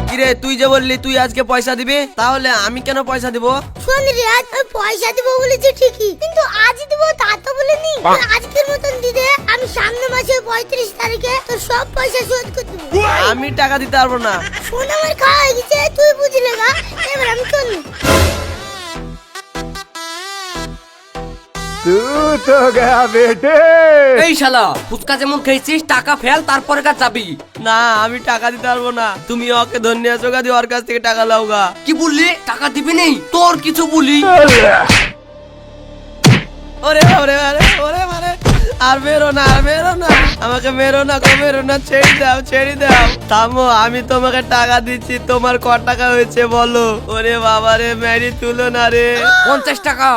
কিরে তুই যে বললি তুই আজকে পয়সা দিবি, তাহলে আমি কেন পয়সা দিব? শোন রে, আজ আমি পয়সা দিব বলেছি ঠিকই, কিন্তু আজ দিব তা তো বলিনি। আজকের মতন দিদে, আমি সামনে মাসের 35 তারিখে তোর সব পয়সা শোধ করে দেব। আমি টাকা দিতে পারবো না। শোন, আমার খাওয়া হয়ে গেছে, তুই বুঝলে গা। এবার আমি চললু। तू तो गया बेटे। এই শালা ফুচকা যেমন খেয়েছিস টাকা ফেল তারপরে কাজ যাবি। না আমি টাকা দিতে পারবো না, তুমি ওকে ধন্যবাদ চোখা দিয়ে ওর কাছ থেকে টাকা লাওগা। কি বললি টাকা দিবি নেই? তোর কিছু বলি ওরে ওরে ওরে ওরে মারে, আর মেরো না, আর মেরো না, আমাকে মেরো না গো, মেরো না, ছেড়ে দাও, ছেড়ে দাও। থামো, আমি তোমাকে টাকা দিচ্ছি, তোমার ক টাকা হয়েছে বলো। ওরে বাবা রে, মেরি তুলো না রে। 50 টাকা।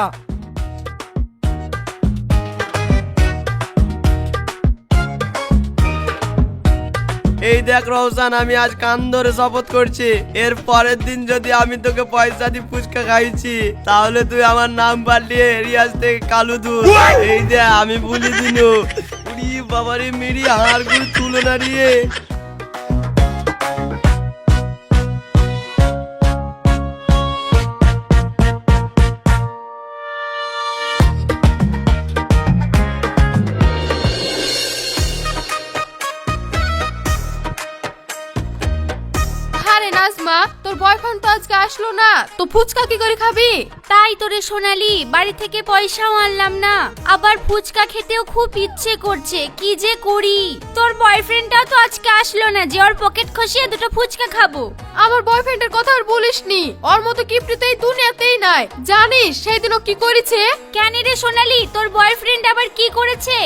এই দেখ রওশন, আমি আজ কান ধরে শপথ করছি, এর পরের দিন যদি আমি তোকে পয়সা দিয়ে ফুচকা খাইছি, তাহলে তুই আমার নাম পাল্টিয়ে রিয়াজ থেকে কালু দুধ। এই যে আমি বলি দিনু, উড়ি বাবারে মেরি হাড় গুলো তুলো না রে। আরে নাজমা, তোর বয়ফ্রেন্ড তো আজকে আসলো না, তো ফুচকা কি করে খাবি? তাই তোরে সোনালি, বাড়ি থেকে পয়সাও আনলাম না, আবার ফুচকা খেতেও খুব ইচ্ছে করছে, কি যে করি। তোর বয়ফ্রেন্ডটাও তো আজকে আসলো না যে ওর পকেট খসিয়ে দুটো ফুচকা খাবো। আমার বয়ফ্রেন্ডের কথা আর বলিসনি, ওর মতো কিপটে এই দুনিয়াতেই নাই। জানিস সেদিন ও কি করেছে? কেন রে সোনালি, তোর বয়ফ্রেন্ড আবার কি করেছে?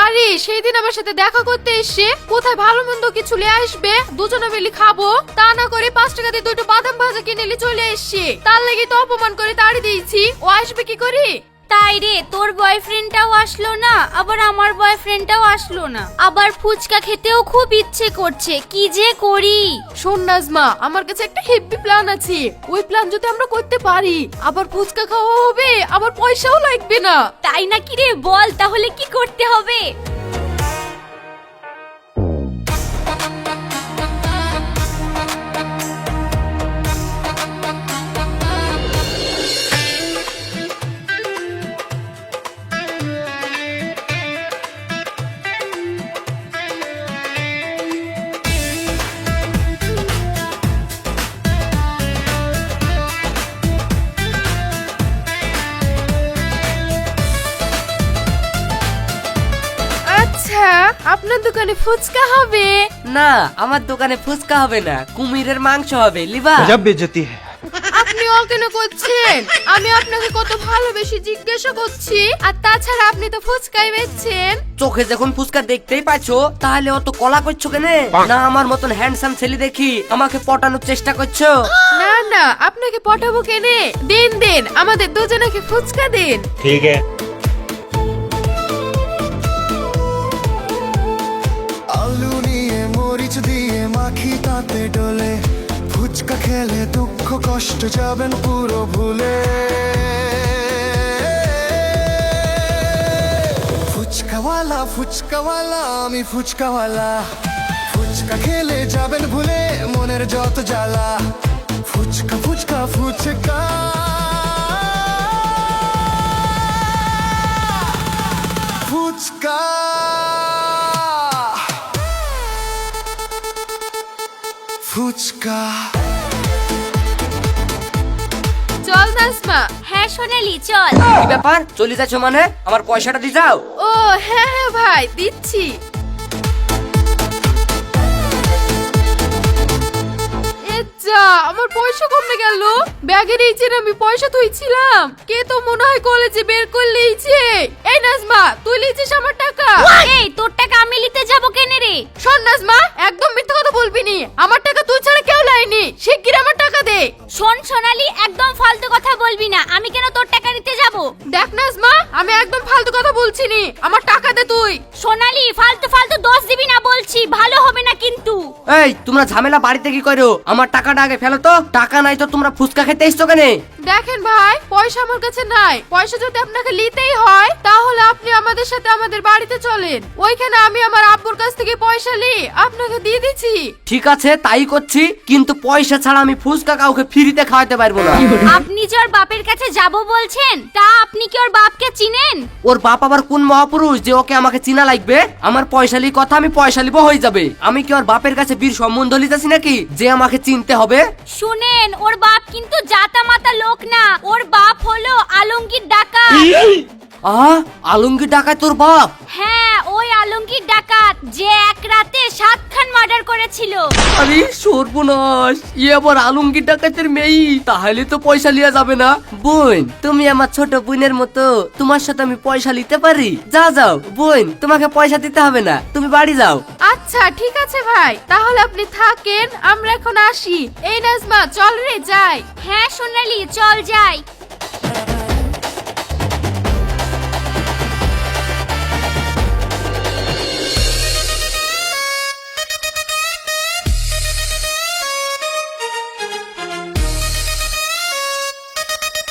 আরে সেই দিন আমার সাথে দেখা করতে এসে কোথায় ভালো মন্দ কিছু নিয়ে আসবে, দুজনে মিলে খাবো, তা না করে 5 টাকা দিয়ে দুটো বাদাম ভাজা কিনে নিয়ে চলে এসছে। তার লাগি তো অপমান করে তাড়ি দিয়েছি, ও আসবে কি করে? তাই রে, তোর বয়ফ্রেন্ডটাও আসলো না, আবার আমার বয়ফ্রেন্ডটাও আসলো না, আবার ফুচকা খেতেও খুব ইচ্ছে করছে, কি যে করি। শোন নাজমা, আমার কাছে একটা হেভি প্ল্যান আছে, ওই প্ল্যান যদি আমরা করতে পারি, আবার ফুচকা খাওয়া হবে, আবার পয়সাও লাগবে না। তাই নাকি রে, বল তাহলে কি করতে হবে? আচ্ছা, আপনার দোকানে ফুচকা হবে? না আমার দোকানে ফুচকা হবে না, কুমিরের মাংস হবে। লিবা गजब बेइज्जती है। আপনি অকেন করছেন, আমি আপনাকে কত ভালোবেসে জিজ্ঞাসা করছি, আর তাছাড়া আপনি তো ফুচকাই বেচছেন। চোখে যখন ফুচকা দেখতেই পাচ্ছো, তাহলে অত কলা করছো কেন? না আমার মতন হ্যান্ডসাম ছেলে দেখি আমাকে পটানোর চেষ্টা করছো? না না, আপনাকে পটাবো কেনে? দিন দিন আমাদের দুজনকে ফুচকা দিন। ठीक है। আলু নিয়ে মরিচ দিয়ে মাখি তাতে ডলে, ফুচকা খেলে দুঃখ কষ্ট যাবেন পুরো ভুলে। ফুচকাওয়ালা ফুচকাওয়ালা, আমি ফুচকাওয়ালা, ফুচকা খেলে যাবেন ভুলে মনের যত জ্বালা। ফুচকা ফুচকা ফুচকা, ফুচকা ফুচকা। চল নাজমা। হ্যাঁ সোনালি চল। কি ব্যাপার, চলে যাচ্ছ মানে? আমার পয়সাটা দিয়ে যাও। ও হ্যাঁ হ্যাঁ ভাই, দিচ্ছি। যা, আমার পয়সা কমে গেল। ব্যাগের এইছে আমি পয়সা থইছিলাম, কে তো মনে হয় কলেজে বের করলে এইছে। এই নাজমা, তুই লিছিস আমার টাকা? এই তোর টাকা আমি নিতে যাব কেন রে? শোন নাজমা, একদম মিথ্যা কথা বলবি নি, আমার টাকা তুই ছাড়া কেউ লাইনি, শিগগির আমার টাকা দে। শোন সোনালি, একদম ফালতু কথা বলবি না, আমি কেন তোর টাকা নিতে যাব? দেখ নাজমা, আমি একদম ফালতু কথা বলছি নি, আমার টাকা দে তুই। সোনালি, ফালতু ফালতু দোষ দিবি না বলছি, ভালো হবে না কিন্তু। এই তোমরা ঝামেলা বাড়িতে কি করো? আমার টাকাটা আগে ফেলো তো। টাকা নাই তো তোমরা ফুচকা খেতে এসছো কেন? দেখেন ভাই, পয়সা আমার কাছে নাই। পয়সা যদি আপনাকে নিতেই হয় তাহলে আপনি আমাদের সাথে আমাদের বাড়িতে চলেন। ওইখানে আমি আমার আব্বুর কাছ থেকে পয়সা নিয়ে আপনাকে দিয়ে দিচ্ছি। ঠিক আছে তাই করছি, কিন্তু পয়সা ছাড়া আমি ফুচকা কাউকে ফ্রিতে খাওয়াতে পারবো না। আপনি যে ওর বাপের কাছে যাব বলছেন, তা আপনি কি ওর বাপকে চিনেন? ওর বাপ আবার কোন মহাপুরুষ যে ওকে আমাকে চিনা লাগবে? আমার পয়সালি কথা আমি পয়সা লিবো হয়ে যাবে। আমি কি ওর বাপের কাছে বীর সম্বন্ধ লিতেছি নাকি যে আমাকে চিনতে হবে? শুনেন, ওর বাপ কিন্তু জাতা মাতা লোক না। ওর বাপ হলো আলমগীর ডাকাত। আলমগীর ডাকাত তোর বাপ? হ্যাঁ, ওই আলমগীর ডাকাত যে এক রাতে 7 খান মার্ডার করেছিল। আরে সর্বনাশ, ই আবার আলমগীর ডাকাতের মেয়ে। তাহলে তো পয়সা লিয়া যাবে না। বোন, তুমি আমার ছোট বোনের মতো, তোমার সাথে আমি পয়সা নিতে পারি। যাও বোন, তোমাকে পয়সা দিতে হবে না, তুমি বাড়ি যাও। আচ্ছা ঠিক আছে ভাই, তাহলে আপনি থাকেন, আমরা এখন আসি। এই নাজমা, চল রে যাই। হ্যাঁ সোনালি, চল যাই।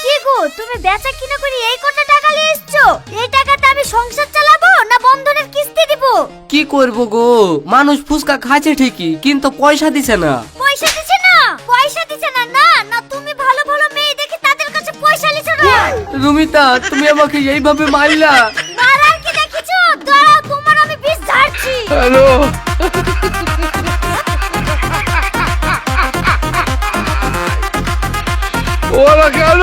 কি গো, তুমি বেচা কিনা করে এই কত টাকা নিয়ে এসছো? এই টাকাতে আমি সংসার চালাবো না বন্ধনের কিস্তি দিব? কি করবো গো, মানুষ ফুচকা খাচ্ছে ঠিকই, কিন্তু পয়সা দিছে না। পয়সা দিছে না? পয়সা দিছে না না না তুমি ভালো ভালো মেয়ে দেখে তাদের কাছে পয়সা লিছো না। রুমিতা, তুমি আমাকে এইভাবে মারলা। মারার কি দেখিছো? দাঁড়াও, তোমার আমি বিষ ঝাড়ছি। হ্যালো ওরা কেন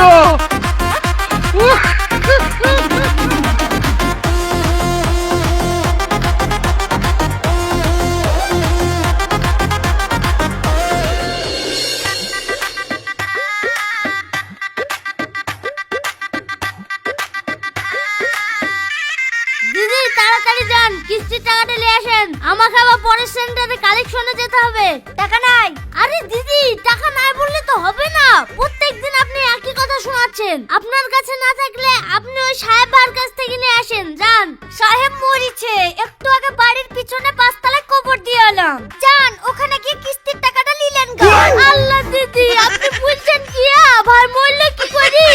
দিদি তাড়াতাড়ি যান, কিস্তির টাকাটা নিয়ে আসেন। আমাকে আবার পরের সেন্টারে কালেকশনে যেতে হবে। টাকা নাই? আরে দিদি, টাকা নাই বললে তো হবে না। প্রত্যেকদিন আপনি একই কথা শোনাচ্ছেন। আপনার কাছে না থাকলে আপনি ওই সাহেবার কাছ থেকে নিয়ে আসেন। যান। সাহেব মরিছে, একটু আগে বাড়ির পিছনে 5 তলায় কবর দিয়ে এলাম। যান, ওখানে গিয়ে কিস্তির টাকাটা নিলেন গা। আল্লাহ দিদি, আপনি বলছেন কি? ভাই মরলে কি করি?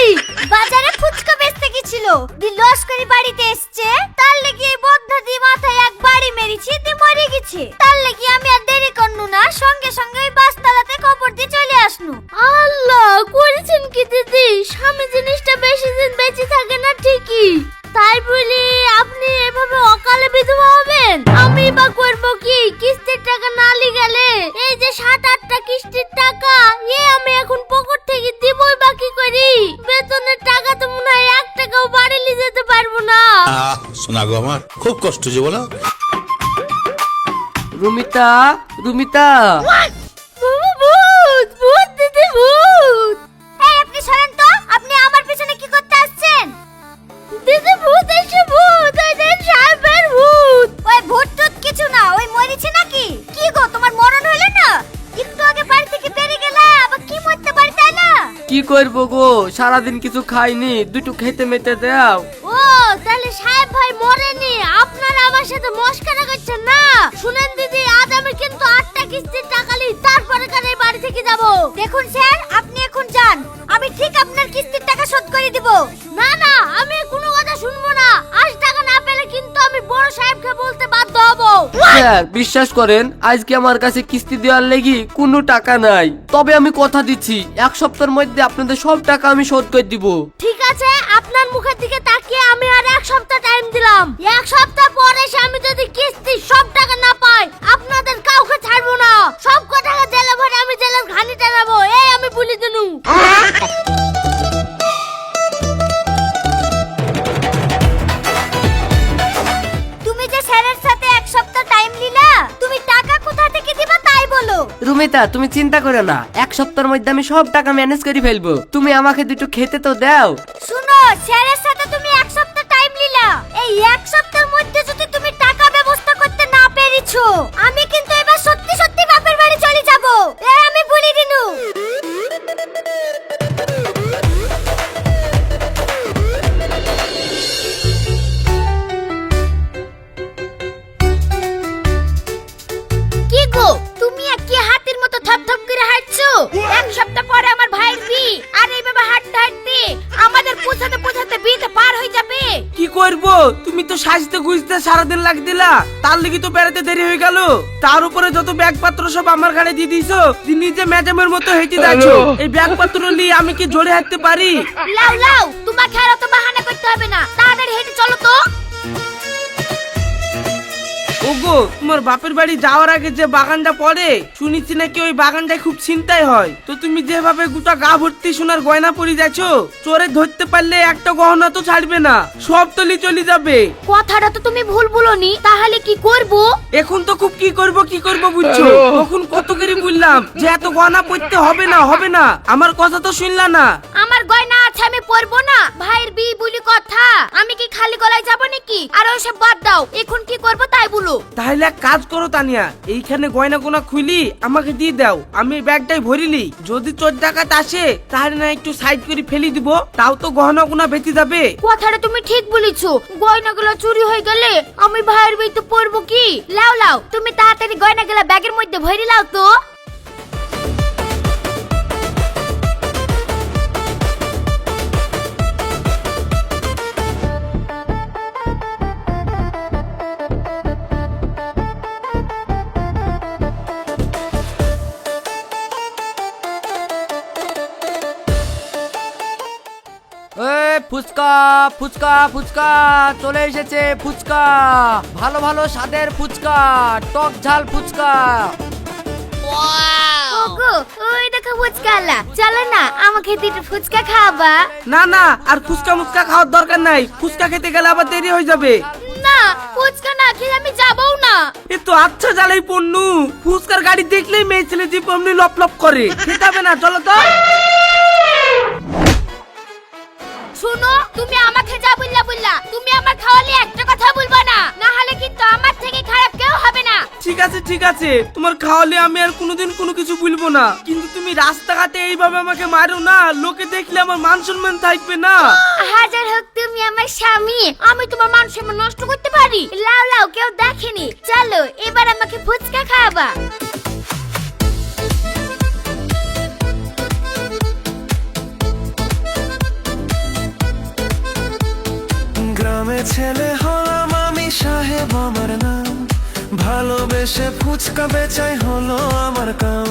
বাজারে ফুচকা বেচতে গেছিল, দি লস করে বাড়িতে এসছে। তার লাগি এই বদ্ধা দি মাথায় এক বাড়ি মেরেছি, দি মরে গেছে। তার লাগি আমি আর দেরি করনু না, সঙ্গে সঙ্গে ওই বাসতলাতে কবর দিয়ে চলে আসনু। আল্লাহ, করেছেন কি দিদি? স্বামী জিনিসটা বেশি দিন বেঁচে থাকে না ঠিকই, তাই বলি আপনি এভাবে অকালে বিধবা হবেন? আমি বা করবো কি? কিস্তির টাকা না লি গেলে এই যে 7-8টা কিস্তির টাকা, আমি এখন পকেট থেকে দিবই বাকি করি। বেতনের টাকা তো মনে হয় 1 টাকাও বাড়ি নিয়ে যেতে পারবো না। শোনা গো, আমার খুব কষ্ট যে বলো। রুমিতা, রুমিতা। ভূত, ভূত দিদি, ভূত। এই আপনি সরেন তো, আপনি আমার পিছনে কি করতে আসছেন? দিদি ভূত এসে, ভূত, ওই দেন সাহেবের ভূত। ওই ভূত টুত কিছু না, ওই মরেছে নাকি? কি গো, তোমার মরণ হলো না? একটু আগে বাড়ি থেকে বেরিয়ে গেলে আবার কি মরতে পারি, তাই না? কি করবো গো, সারাদিন কিছু খাইনি, দুটো খেতে মেতে দাও। ও, তাহলে সাহেব ভাই মরেনি, আপনারা আমার সাথে মস্করা করছেন না? শুনেন দিদি, আজ আমি কিন্তু 8টা কিস্তির টাকা নিই, তারপরে কার এই বাড়ি থেকে যাব। দেখুন স্যার, আপনি এখন যান, আমি ঠিক আপনার কিস্তির টাকা শোধ করে দিব। না না, আমি কোনো কথা শুনবো না। আজ টাকা না পেলে কিন্তু আমি বড় সাহেবকে বলতে বাধ্য হব। স্যার বিশ্বাস করেন, আজকে আমার কাছে কিস্তি দেওয়ার লেগে কোনো টাকা নাই। তবে আমি কথা দিচ্ছি, 1 সপ্তাহের মধ্যে আপনাদের সব টাকা আমি শোধ করে দিব। ঠিক আছে, আপনার মুখের দিকে তাকিয়ে আমি আর 1 সপ্তাহ টাইম দিলাম। 1 সপ্তাহ পরে এসে আমি যদি কিস্তি সব টাকা না পাই, আপনাদের কাউকে ছাড়বো না। সব টাকা জেলে ভরে আমি জেলের ঘানি টানাবো, এই আমি বলে দিনু। তুমি যে স্যারের সাথে 1 সপ্তাহ টাইম নিলা, তুমি টাকা কোথা থেকে দিবা তাই বলো। রুমিতা, তুমি চিন্তা করো না, 1 সপ্তাহের মধ্যে আমি সব টাকা ম্যানেজ করে ফেলবো। তুমি আমাকে দুটো খেতে তো দাও। শুনো, স্যারের সাথে তুমি 1 সপ্তাহ টাইম নিলা, এই 1 সপ্তাহের মধ্যে যদি তুমি টাকা ব্যবস্থা করতে না পেরেছো, আমি কিন্তু এবার সত্যি সত্যি বাপের বাড়ি চলে যাব, এই আমি বলে দিনু। কি গো, তুমি যেতে সারাদিন লাগ দিলা, তার লিগে তো বেড়াতে দেরি হয়ে গেল। তার উপরে যত ব্যাগ পত্র সব আমার ঘাড়ে দিয়ে দিছো, নিজে ম্যাডামের মতো হেঁটে যাচ্ছ। এই ব্যাগ পত্র নিয়ে আমি কি জোরে হাঁটতে পারি? লাও লাও, তোমাকে আর অত বাহানা করতে হবে না, তাড়াতাড়ি হেঁটে চলো তো। ওগো, তোমার বাপের বাড়ি যাওয়ার আগে যে বাগানটা পড়ে, শুনেছি নাকি ওই বাগানটায় খুব চিন্তাই হয়। তো তুমি যেভাবে গোটা গা ভর্তি সোনার গয়না পরে যাচ্ছ, চোরে ধরতে পারলে একটা গহনা তো ছাড়বে না, সব তলি চলে যাবে। কথাটা তো তুমি ভুল বলনি, তাহলে কি করব? এখন তো খুব কি করব বুঝছো। তখন কত করে বললাম যে এত গহনা পরতে হবে না, হবে না, আমার কথা তো শুনলা না। আমার গয়না আছে, আমি পরবো না। ভাইয়ের বিয়ে বলি কথা, আমি কি খালি গলায় যাব নাকি? আর ওইসব বাদ দাও, এখন কি করব তাই বলো। তাহলে এক কাজ করো তানিয়া, এইখানে গয়না গোনা খুলি আমাকে দিয়ে দাও, আমি এই ব্যাগটাই ভরিলি। যদি চোর ডাকাত আসে তাহলে না একটু সাইড করে ফেলে দিব, তাও তো গহনা গোনা বেঁচে যাবে। কথাটা তুমি ঠিক বলেছো, গয়নাগুলো চুরি হয়ে গেলে আমি ভাইয়ের বিয়েতে পরবো কি? লাও লাও, তুমি তাড়াতাড়ি গয়নাগুলো ব্যাগের মধ্যে ভরে লাও তো। ফুচকা ফুচকা ফুচকা চলে এসেছে, ফুচকা ভালো ভালো স্বাদের ফুচকা, টক ঝাল ফুচকা। ওগো, ওই দেখো ফুচকালা, চলো না আমাকে দুটো ফুচকা খাওয়াবা। না না, আর ফুচকা মুচকা খাওয়ার দরকার নাই, ফুচকা খেতে গেলে আবার দেরি হয়ে যাবে। না, ফুচকা না খেলে আমি যাবও না। এ তো আচ্ছা জ্বালাই পন্নু, ফুচকার গাড়ি দেখলেই মেয়ে ছেলে যে অমনি লপ লপ করে। খেতে হবে না, চলো তো। শুনো, তুমি আমাকে যা বললা, তুমি আমার খাওয়ালে একটা কথা বলবা না, না হলে কিন্তু আমার থেকে খারাপ কেউ হবে না। ঠিক আছে, তোমার খাওয়ালে আমি আর কোনোদিন কোনো কিছু বলবো না, কিন্তু তুমি রাস্তাঘাটে এইভাবে আমাকে মারো না, লোকে দেখলে আমার মান সম্মান থাকবে না। হাজার হোক তুমি আমার স্বামী, আমি তোমার মান সম্মান নষ্ট করতে পারি? লাও লাও, কেউ দেখেনি, চলো এবার আমাকে ফুচকা খাওয়াবা। গ্রামে ছেলে হলাম আমি, সাহেব আমার নাম, ভালোবেসে ফুচকা বেচাই হলো আমার কাম।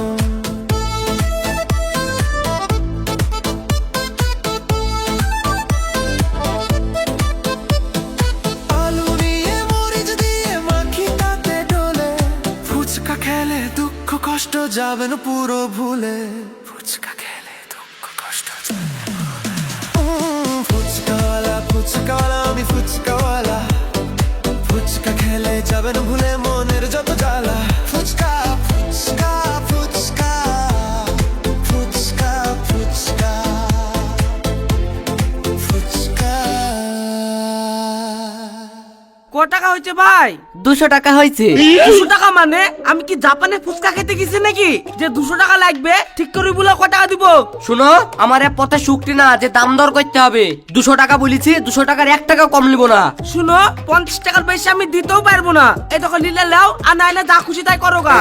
আলু নিয়ে মরিচ দিয়ে মাখি তাতে ডলে, ফুচকা খেলে দুঃখ কষ্ট যাবেন পুরো ভুলে। ফুচকা খেলে দুঃখ কষ্ট ফুচকাওয়ালা ফুচকাওয়ালা, আমি ফুচকাওয়ালা, ফুচকা খেলে যাবেন ভুলে মনের যত জ্বালা। ফুচকা ফুচকা ফুচকা ফুচকা ফুচকা ফুচকা। ক টাকা হয়েছে ভাই? 200 টাকা হয়েছে। 200 টাকা মানে আমি কি জাপানে ফুচকা খেতে গেছি নাকি যে 200 টাকা লাগবে? ঠিক করে বলে ক টাকা দিব? শুনো, আমার এক পথে শুক্তি না যে দাম দর করতে হবে। 200 টাকা বলেছি, 200 টাকার 1 টাকা কম নিব না। শুনো, 50 টাকার বেশি আমি দিতেও পারবো না। এই তখন নিলে লাও, আর নাইলে যা খুশি তাই করো গা।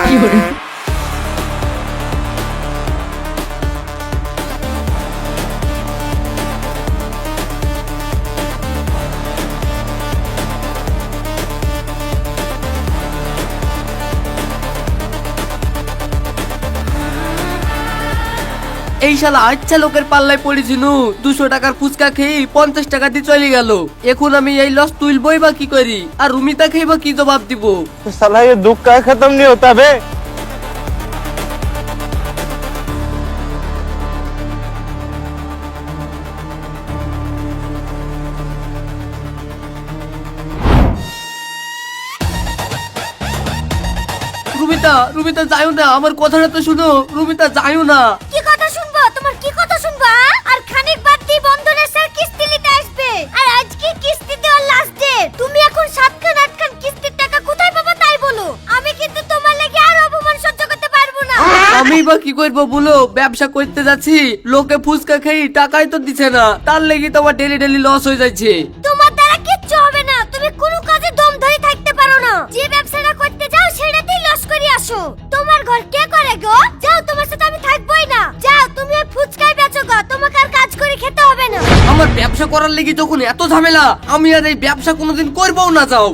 এই শালা আচ্ছা লোকের পাল্লায় পড়েছিল, 200 টাকার ফুচকা খেয়ে 50 টাকা দিয়ে চলে গেল। এখন আমি এই লস তুলবই বা কি করি, আর রুমিতা খেয়ে বা কি জবাব দিব? साला ये दुख का खत्म नहीं होता बे। রুমিতা যাইও না, আমার কথাটা তো শুনো। রুমিতা যাইও না। কি কথা শুনবো? তোমার কি কথা শুনবো? আর খানিক বাদ দিয়ে বন্ধনের স্যার কিস্তি নিতে আসবে, আর আজকে কিস্তি দেওয়ার লাস্ট ডে। তুমি এখন 7 খান 8 খান কিস্তির টাকা কোথায় পাবো তাই বলো। আমি কিন্তু তোমার লাগি আর অপমান সহ্য করতে পারবো না। আমি বা কি করবো বলো? ব্যবসা করতে যাচ্ছি, লোকে ফুচকা খেয়ে টাকাই তো দিচ্ছে না, তার লেগে তো আমার ডেলি লস হয়ে যাচ্ছে। তোমার দ্বারা কিচ্ছু হবে না, তুমি কোনো কাজে দম ধরে থাকতে পারো না। যে ব্যবসাটা করতে যাও সেটাতেই লস করে আসো। তোমার ঘর কে করে গো? যাও, তোমার সাথে আমি থাকবোই না। যাও, তুমি আর ফুচকাই বেচো গো, তোমাকে আর কাজ করে খেতে হবে না। আমার ব্যবসা করার লেগে যখন এত ঝামেলা, আমি আর এই ব্যবসা কোনোদিন করবো না। যাও।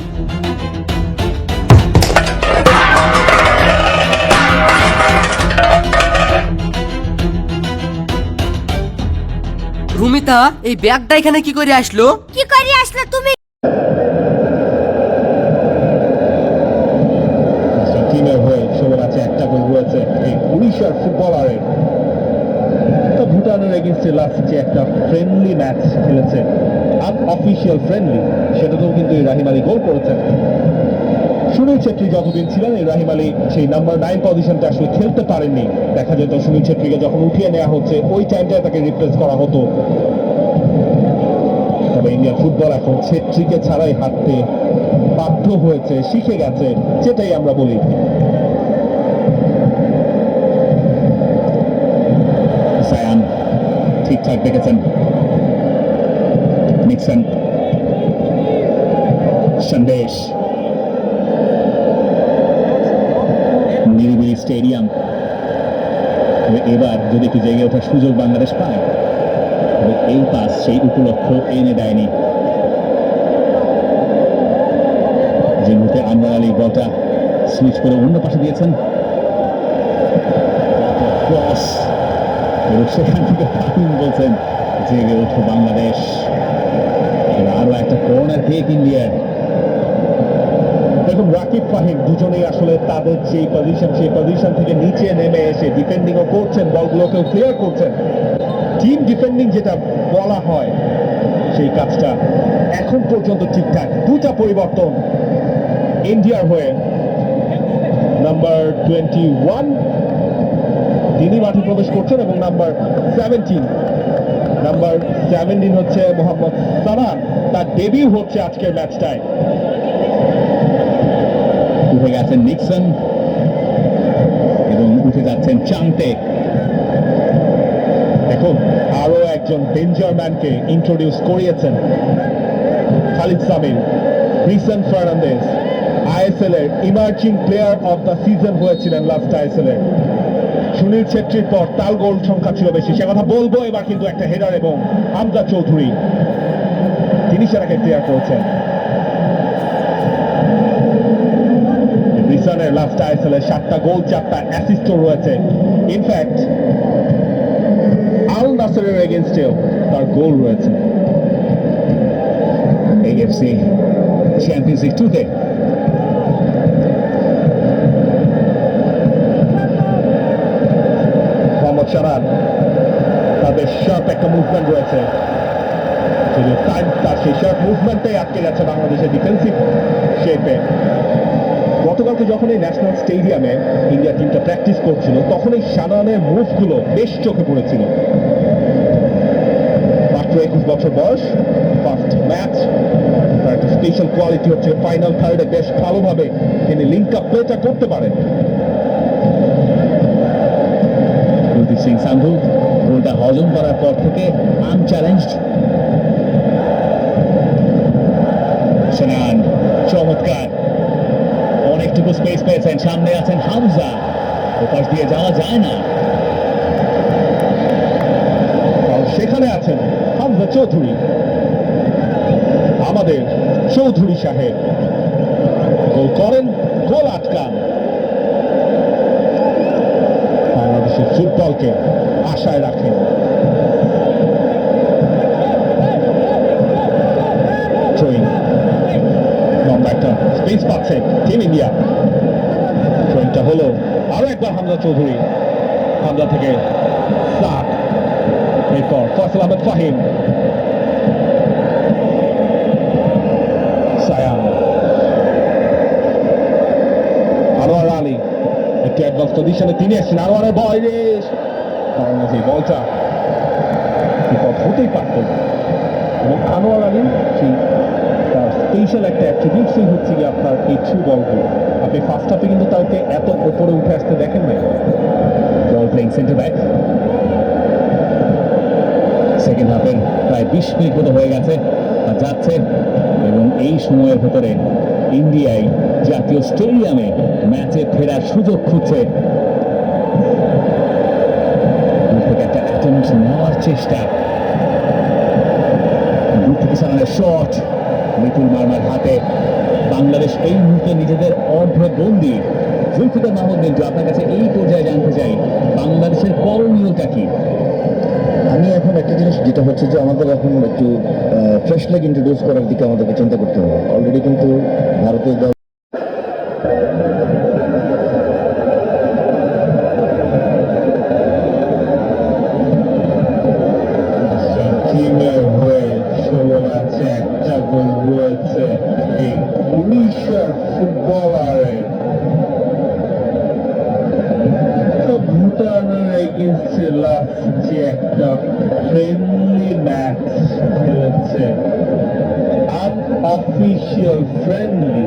সুস্মিতা, এই ব্যাগটা এখানে কি করে আসলো? কি করে আসলে তুমি? টিমের হয়ে ষোলো আছে, একটা গোল রয়েছে এই উড়িষ্যার ফুটবলারের। তো ভুটানের এগেনস্টে লাস্ট যে একটা ফ্রেন্ডলি ম্যাচ খেলেছে, আনঅফিশিয়াল ফ্রেন্ডলি, সেটাতেও কিন্তু এই রাহিম আলী গোল করেছেন। সুনীল ছেত্রী যতদিন ছিলেন, এই রাহিম আলী সেই নাম্বার 9 পজিশনটা আসলে খেলতে পারেননি। দেখা যেত সুনীল ছেত্রীকে যখন উঠিয়ে নেওয়া হচ্ছে, ওই টাইমটায় তাকে রিপ্লেস করা হতো। তবে ইন্ডিয়ান ফুটবল এখন ছেত্রীকে ছাড়াই হাঁটতে বাধ্য হয়েছে, শিখে গেছে, যেটাই আমরা বলি। সায়ান ঠিকঠাক দেখেছেন, নিক্সন, সন্দেশ, নিরিবিলি স্টেডিয়াম। এবার যদি একটু জেগে ওঠার সুযোগ বাংলাদেশ পায়, তবে এই পাস সেই উপলক্ষ এনে দেয়নি। যে মুহূর্তে আনোয়ার আলী বলটা সুইচ করে অন্য পাশে দিয়েছেন, ক্রস, এবং সেখান থেকে ফাহিম বলছেন জেগে ওঠো বাংলাদেশ। আরো একটা কর্নার কিক ইন্ডিয়ার। দেখুন রাকিব ফাহিম দুজনেই আসলে তাদের যে পজিশন, সেই পজিশন থেকে নিচে নেমে এসে ডিফেন্ডিংও করছেন, বলগুলোকেও ক্লিয়ার করছেন। টিম ডিফেন্ডিং যেটা বলা হয়, সেই কাজটা এখন পর্যন্ত ঠিকঠাক। দুটা পরিবর্তন ইন্ডিয়ার হয়ে। নাম্বার 21 তিনি মাঠে প্রবেশ করছেন এবং নাম্বার 17 হচ্ছে মোহাম্মদ সানান। তার ডেবিউ হচ্ছে আজকের ম্যাচটায়। উঠে গেছেন নিক্সন এবং উঠে যাচ্ছেন চান্তে। দেখুন আরো একজন ডেঞ্জার ম্যানকে ইন্ট্রোডিউস করিয়েছেন, খালিদ সামির। রিসেন ফার্নান্দেজ আইএসএল এর emerging player of the season হয়েছিলেন লাস্ট আইএসএল এর। সুনীল ছেত্রীর পর তার গোল সংখ্যা ছিল বেশি, সে কথা বলবো। এবার কিন্তু একটা হেডার এবং হামজা চৌধুরী তিনি সেটাকে ক্লিয়ার করেছেন। রিসানের লাস্ট আইএসএল এর 7টা গোল, 4টা অ্যাসিস্টও রয়েছে। ইনফ্যাক্ট আল নাসরের এগেইনস্টেও তার গোল রয়েছে এএফসি চ্যাম্পিয়ন্স লিগ 2-তে। মোহাম্মদ সানান, তাদের শার্প একটা মুভমেন্ট রয়েছে, তার সেই শার্প মুভমেন্টটাই আটকে যাচ্ছে বাংলাদেশের ডিফেন্সিভ শেপে। গতকালকে যখন এই ন্যাশনাল স্টেডিয়ামে ইন্ডিয়া টিমটা প্র্যাকটিস করছিল, তখন এই সানানের মুভগুলো বেশ চোখে পড়েছিল। মাত্র 21 বছর বয়স, ফার্স্ট ম্যাচ, তার একটা স্পেশাল কোয়ালিটি হচ্ছে ফাইনাল থার্ডে বেশ ভালোভাবে তিনি লিঙ্ক আপ প্লেটা করতে পারেন। কুলদীপ সিং সান্ধু গোলটা হজম করার পর থেকে আনচ্যালেঞ্জড। সানান চমৎকার, অনেকটুকু স্পেস পেয়েছেন, সামনে আছেন হামজা, ওপাশ দিয়ে যাওয়া যায় না, সেখানে আছেন হামজা চৌধুরী। আমাদের চৌধুরী সাহেব গোল করেন, গোল আটকান। বাংলাদেশের ফুটবলকে আশায় রাখেন। লম্বা একটা স্পেস পাচ্ছে টিম ইন্ডিয়া। ট্রেনটা হলো আরো একবার হামজা চৌধুরী, হামজা থেকে সাক, এরপর ফয়সাল আহমেদ ফাহিম, সায়ান, আনোয়ার আলী একটি অ্যাডভান্স পজিশনে তিনি এসেছেন। আনোয়ারের বল, কারণ সেই বলটা বিপদ হতেই পারত এবং আনোয়ার আলী সেই তার স্পেশাল একটা অ্যাট্রিবিউটসই হচ্ছে কি আপনার এই থ্রু বলগুলো। আপনি ফার্স্ট হাফে কিন্তু তাকে এত উপরে উঠে আসতে দেখেন নাই। Ball playing centre back, second হাফের প্রায় 20 মিনিট মতো হয়ে গেছে আর যাচ্ছে, এবং এই সময়ের ভেতরে ইন্ডিয়ায় জাতীয় স্টেডিয়ামে ম্যাচে ফেরার সুযোগ খুঁজছে। একটা অ্যাটেম্পট নেওয়ার চেষ্টা, দূর থেকে সামনের শট, মিতুল মার্মার হাতে। বাংলাদেশ এই মুহূর্তে নিজেদের অর্ধ বন্দী। জুলফিকার মাহমুদ মিন্টু, আপনার কাছে এই পর্যায়ে জানতে চাই বাংলাদেশের করণীয়টা কি? আমি এখন একটা জিনিস যেটা হচ্ছে যে আমাদের এখন একটু ফ্রেশ লেগ ইন্ট্রোডিউস করার দিকে আমাদেরকে চিন্তা করতে হবে। অলরেডি কিন্তু ভারতীয় দল টিমের হয়ে 16 ম্যাচে একটা গোল রয়েছে এই উড়িষ্যার ফুটবলারের। ভুটানের এগেন্স্টে লাস্ট যে একটা ফ্রেন্ডলি ম্যাচ খেলেছে, আনঅফিশিয়াল ফ্রেন্ডলি,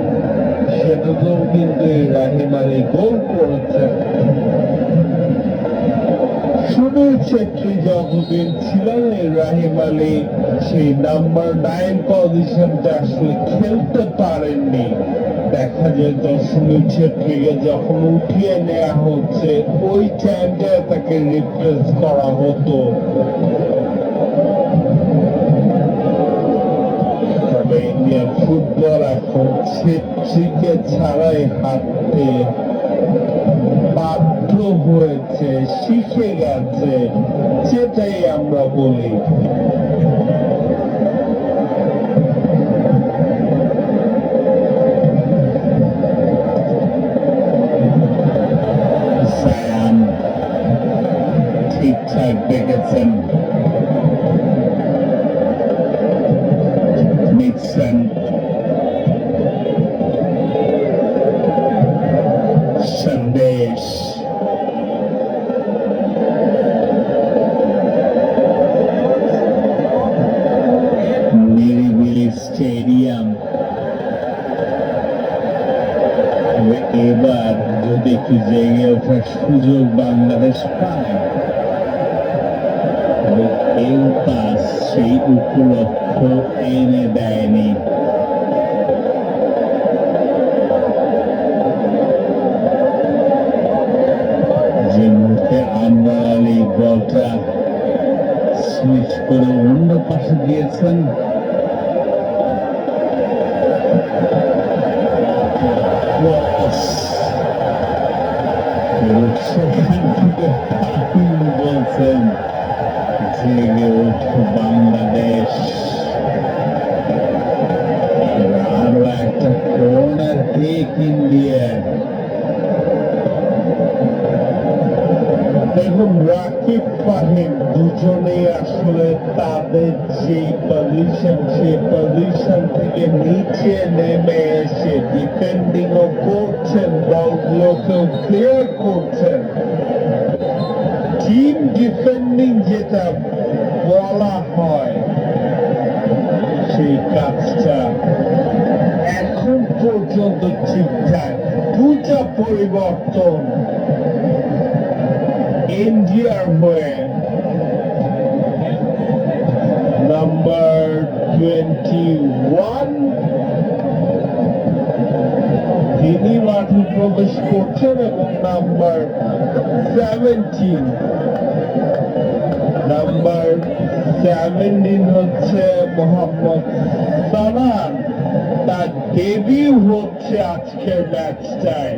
সেটাতেও কিন্তু এই রাহিম আলী গোল করেছে। সুনীল ছেত্রী যতদিন ছিলেন এই রাহিম আলী সেই নাম্বার 9 পজিশনটা আসলে খেলতে পারেননি। দেখা যেত সুনীল ছেত্রীকে যখন উঠিয়ে নেওয়া হচ্ছে ওই টাইমটা তাকে রিপ্লেস করা হতো। তবে ইন্ডিয়ান ফুটবল এখন ছেত্রীকে ছাড়াই হাঁটতে বাধ্য হয়েছে, শিখে গেছে, সেটাই আমরা বলি। সায়ান ঠিকঠাক দেখেছেন, নিক্সন সন্দেশ নিরিবিলি স্টেডিয়াম। এবার যদি একটু জেগে ওঠার সুযোগ বাংলাদেশ পায়, এই পাস সেই উপলক্ষ এনে দেয়নি। যে মুহূর্তে আনোয়ার আলী বলটা সুইচ করে অন্য পাশে দিয়েছেন, বলছেন জেগে ওঠো বাংলাদেশ। আরো একটা কর্নার কিক ইন্ডিয়ার। দেখুন রাকিব ফাহিম দুজনেই আসলে তাদের যে পজিশন সেই পজিশন থেকে নিচে নেমে এসে ডিফেন্ডিং ও করছেন, বলগুলোকেও ক্লিয়ার করছেন। টিম ডিফেন্ডিং যেটা বলা হয় সেই কাজটা এখন পর্যন্ত ঠিকঠাক। দুটা পরিবর্তন ইন্ডিয়ার হয়ে নাম্বার 21 তিনি মাঠে প্রবেশ করছেন এবং নাম্বার 17 হচ্ছে মোহাম্মদ সালাম। তার ডেবিউ হচ্ছে আজকের ম্যাচটায়।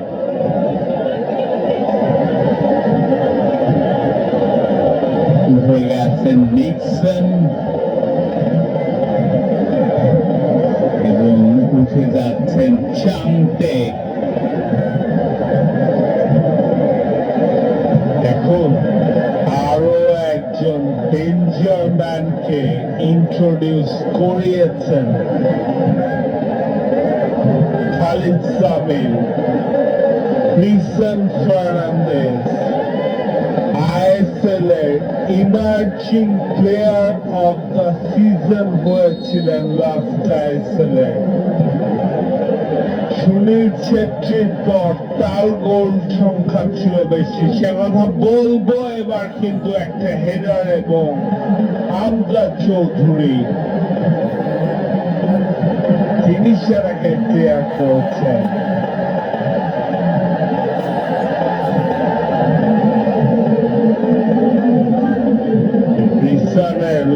হয়ে গেছেন নিক্সন এবং উঠে যাচ্ছেন চামতে। এখন আরো একজন ডেঞ্জার ম্যানকে ইন্ট্রোডিউস করিয়েছেন, খালিদ সামিল, ক্রিস্টান ফার্নান্দেজ, আইএসএল এর emerging player of the season হয়েছিলেন লাস্ট আইএসএল এ। সুনীল ছেত্রীর পর তার গোল সংখ্যা ছিল বেশি, সে কথা বলবো। এবার কিন্তু একটা হেডার এবং আমজাদ চৌধুরী তিনি সেরাকে ক্লিয়ার করেছেন।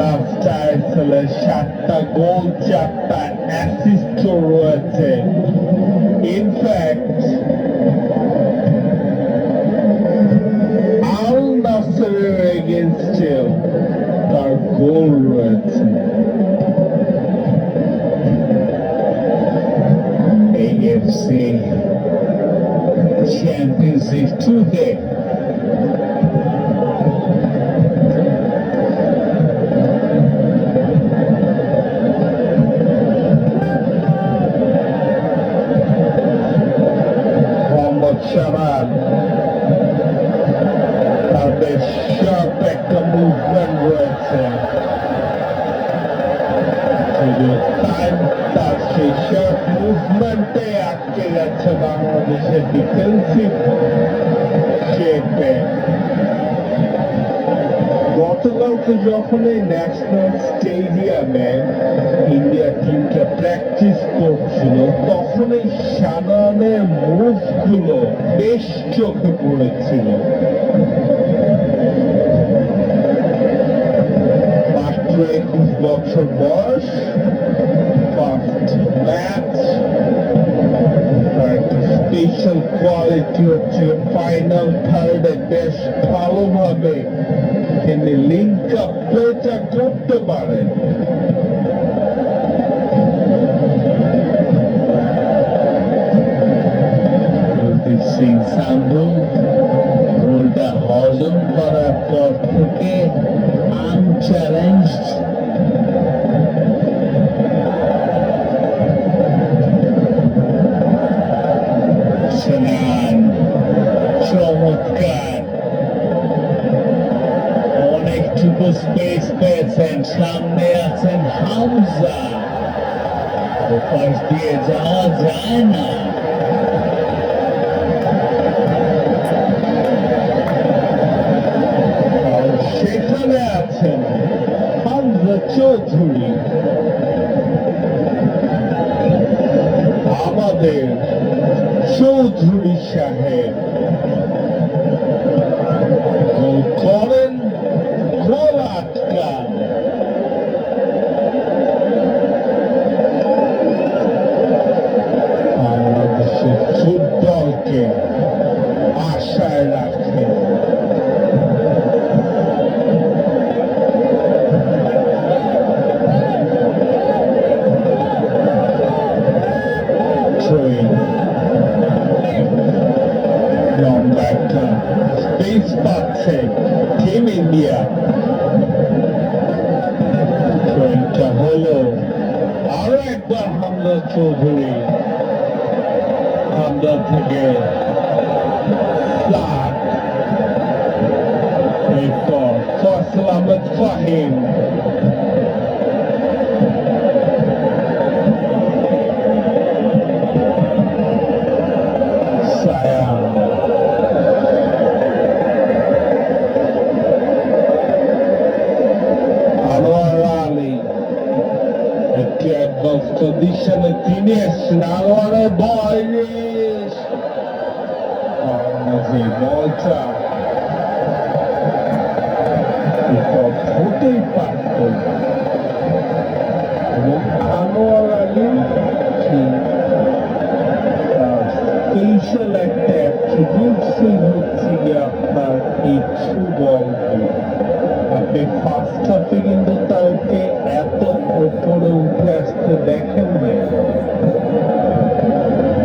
লাস্ট আইএসএলে 7টা গোল 4টা অ্যাসিস্ট রয়েছে। ইনফ্যাক্ট আল নাসরের এগেইনস্টে ঢুকে মোহাম্মদ শাবান তার বেশ শার্প একটা মুভমেন্ট রয়েছে তার সেই শার্প মুভমেন্টে আটকে যাচ্ছে বাংলাদেশের ডিফেন্সিভ শেপে। গতকালকে যখন এই ন্যাশনাল স্টেডিয়ামে ইন্ডিয়া টিমটা প্র্যাকটিস করছিল তখন এই সানানের মুভগুলো বেশ চোখে পড়েছিল। মাত্র 21 বছর বয়স, ফার্স্ট ম্যাচ, একটা স্পেশাল কোয়ালিটি হচ্ছে ফাইনাল থার্ডে বেশ ভালোভাবে তিনি লিঙ্ক আপ প্লেটা করতে পারেন। সিং সান্ধু গোলটা হজম করার পর থেকে আনচ্যালেঞ্জড শোনান চমৎকার অনেকটুকু স্পেস পেয়েছেন, সামনে আছেন হামজা, ওপাশ দিয়ে যাওয়া যায় না। সেখানে আছেন হামজা চৌধুরী, আমাদের চৌধুরী সাহেব গোল করেন, গোল আটকান। বাংলাদেশের ফুটবলকে আশায় রাখেন। লম্বা একটা স্পেস পাচ্ছে টিম ইন্ডিয়া। ট্রেনটা হলো আরো একবার হামজা চৌধুরী, হামজা থেকে ফ্লাট, এরপর ফয়সাল আহমেদ ফাহিম, পজিশনে তিনি এসছেন। আনোয়ারের বয়স বলটা হতেই পারত এবং আনোয়ার আলী স্পেশাল একটা অ্যাট্রিবিউটসই হচ্ছে গিয়ে আপনার এই থ্রু বলগুলো। আপনি ফার্স্ট হাফে কিন্তু তাকে এত উপরে উঠে আসতে দেখেন না।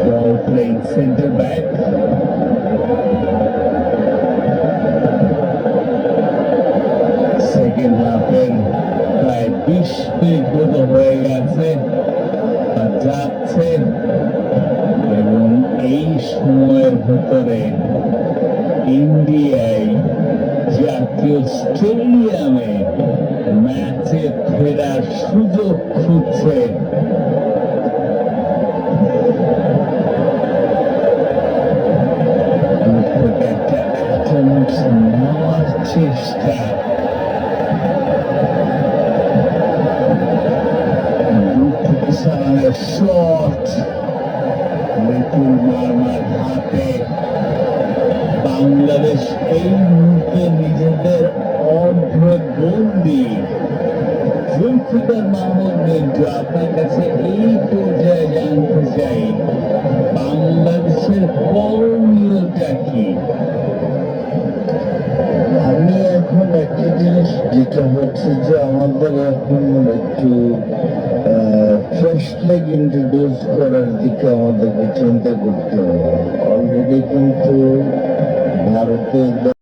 Ball playing centre back, second হাফের প্রায় 20 মিনিট মতো হয়ে গেছে আর যাচ্ছে, এবং এই সময়ের ভেতরে ইন্ডিয়ায় জাতীয় স্টেডিয়ামে ম্যাচে ফেরার সুযোগ খুঁজছে। নেওয়ার চেষ্টা, শট বিপুল মারমার হাতে। বাংলাদেশ এই মুহূর্তে নিজেদের অর্ধবন্দি। জুলফিকার মাহমুদ মিন্টু, আপনার কাছে এই পর্যায়ে জানতে চাই বাংলাদেশের করণীয়টা কি? আমি এখন একটা জিনিস যেটা হচ্ছে যে আমাদের এখন একটু ফ্রেশ লেগ ইন্ট্রোডিউস করার দিকে আমাদেরকে চিন্তা করতে হবে। অলরেডি কিন্তু হারুন তো